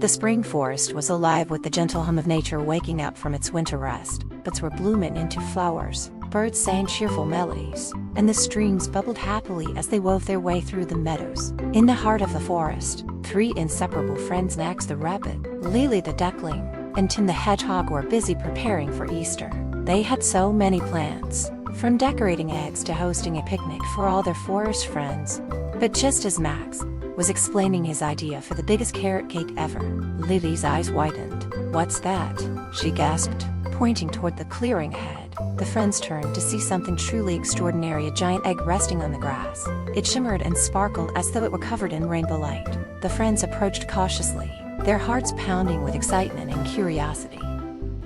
The spring forest was alive with the gentle hum of nature waking up from its winter rest. Buds were blooming into flowers, birds sang cheerful melodies, and the streams bubbled happily as they wove their way through the meadows. In the heart of the forest, three inseparable friends, Max the rabbit, Lily the duckling, and Tim the hedgehog, were busy preparing for Easter. They had so many plans, from decorating eggs to hosting a picnic for all their forest friends. But just as Max was explaining his idea for the biggest carrot cake ever, Lily's eyes widened. "What's that?" she gasped, pointing toward the clearing ahead. The friends turned to see something truly extraordinary, a giant egg resting on the grass. It shimmered and sparkled as though it were covered in rainbow light. The friends approached cautiously, their hearts pounding with excitement and curiosity.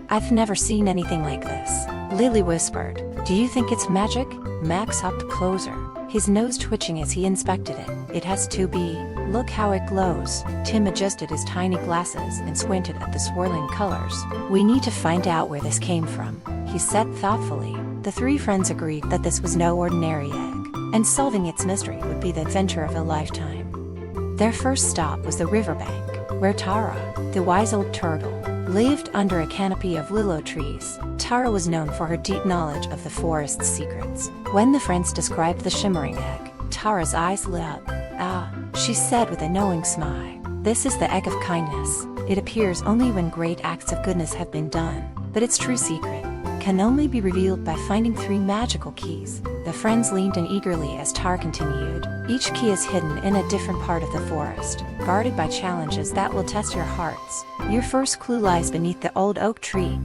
"I've never seen anything like this," Lily whispered. "Do you think it's magic?" Max hopped closer, his nose twitching as he inspected it. "It has to be. Look how it glows." Tim adjusted his tiny glasses and squinted at the swirling colors. "We need to find out where this came from," he said thoughtfully. The three friends agreed that this was no ordinary egg, and solving its mystery would be the adventure of a lifetime. Their first stop was the riverbank, where Tara, the wise old turtle, lived under a canopy of willow trees. Tara was known for her deep knowledge of the forest's secrets. When the friends described the shimmering egg, Tara's eyes lit up. "Ah," she said with a knowing smile. "This is the egg of kindness. It appears only when great acts of goodness have been done, but its true secret can only be revealed by finding three magical keys." The friends leaned in eagerly as Tara continued. "Each key is hidden in a different part of the forest, guarded by challenges that will test your hearts. Your first clue lies beneath the old oak tree."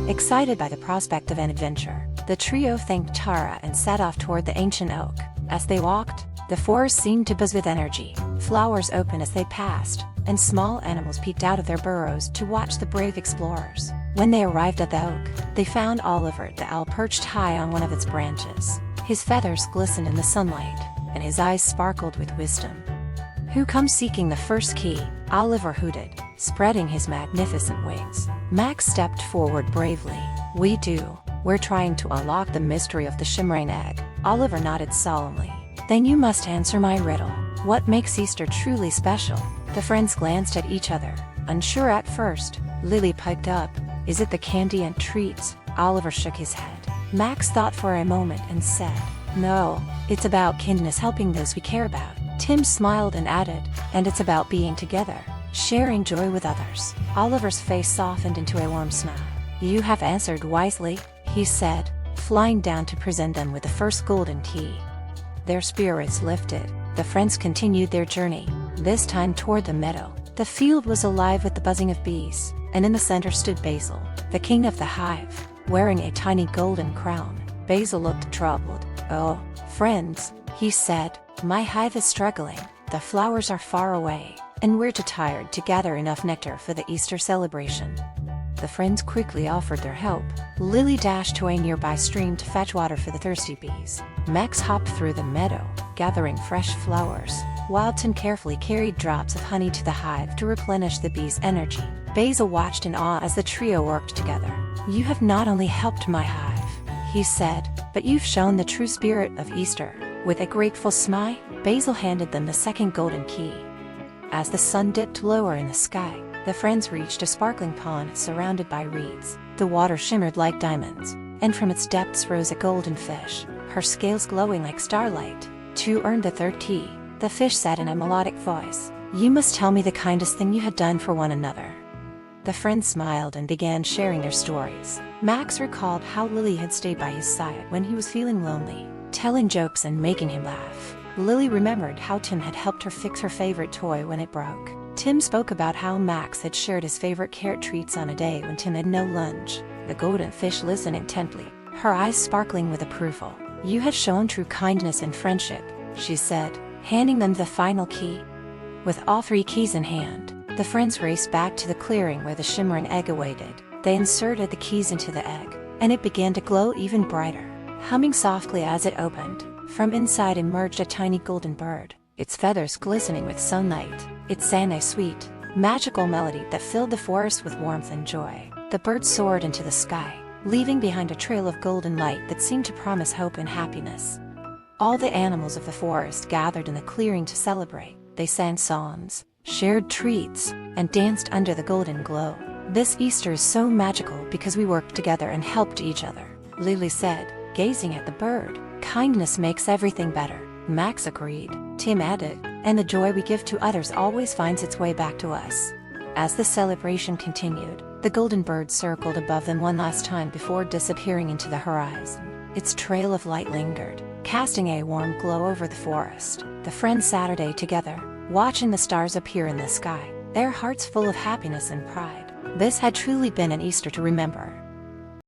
Excited by the prospect of an adventure, the trio thanked Tara and set off toward the ancient oak. As they walked, the forest seemed to buzz with energy. Flowers opened as they passed, and small animals peeked out of their burrows to watch the brave explorers. When they arrived at the oak, they found Oliver the owl perched high on one of its branches. His feathers glistened in the sunlight, and his eyes sparkled with wisdom. "Who comes seeking the first key?" Oliver hooted, spreading his magnificent wings. Max stepped forward bravely. "We do. We're trying to unlock the mystery of the shimmering egg." Oliver nodded solemnly. "Then you must answer my riddle. What makes Easter truly special?" The friends glanced at each other, unsure at first. Lily piped up, "Is it the candy and treats?" Oliver shook his head. Max thought for a moment and said, "No, it's about kindness, helping those we care about." Tim smiled and added, "And it's about being together, sharing joy with others." Oliver's face softened into a warm smile. "You have answered wisely," he said, flying down to present them with the first golden key. Their spirits lifted. The friends continued their journey, this time toward the meadow. The field was alive with the buzzing of bees, and in the center stood Basil, the king of the hive, wearing a tiny golden crown. Basil looked troubled. "Oh, friends," he said, "my hive is struggling. The flowers are far away, and we're too tired to gather enough nectar for the Easter celebration." The friends quickly offered their help. Lily dashed to a nearby stream to fetch water for the thirsty bees. Max hopped through the meadow, gathering fresh flowers, while Tim carefully carried drops of honey to the hive to replenish the bees' energy. Basil watched in awe as the trio worked together. "You have not only helped my hive," he said, "but you've shown the true spirit of Easter." With a grateful smile, Basil handed them the second golden key. As the sun dipped lower in the sky, the friends reached a sparkling pond surrounded by reeds. The water shimmered like diamonds, and from its depths rose a golden fish, her scales glowing like starlight. To earn the third key, the fish said in a melodic voice, "You must tell me the kindest thing you had done for one another." The friends smiled and began sharing their stories. Max recalled how Lily had stayed by his side when he was feeling lonely, telling jokes and making him laugh. Lily remembered how Tim had helped her fix her favorite toy when it broke. Tim spoke about how Max had shared his favorite carrot treats on a day when Tim had no lunch. The golden fish listened intently, her eyes sparkling with approval. "You have shown true kindness and friendship," she said, handing them the final key. With all three keys in hand, the friends raced back to the clearing where the shimmering egg awaited. They inserted the keys into the egg, and it began to glow even brighter. Humming softly as it opened, from inside emerged a tiny golden bird, its feathers glistening with sunlight. It sang a sweet, magical melody that filled the forest with warmth and joy. The bird soared into the sky, leaving behind a trail of golden light that seemed to promise hope and happiness. All the animals of the forest gathered in the clearing to celebrate. They sang songs, shared treats, and danced under the golden glow. "This Easter is so magical because we worked together and helped each other," Lily said, gazing at the bird. "Kindness makes everything better," Max agreed. Tim added, "And the joy we give to others always finds its way back to us." As the celebration continued, the golden bird circled above them one last time before disappearing into the horizon. Its trail of light lingered, casting a warm glow over the forest. The friends Saturday together, watching the stars appear in the sky, their hearts full of happiness and pride. This had truly been an Easter to remember.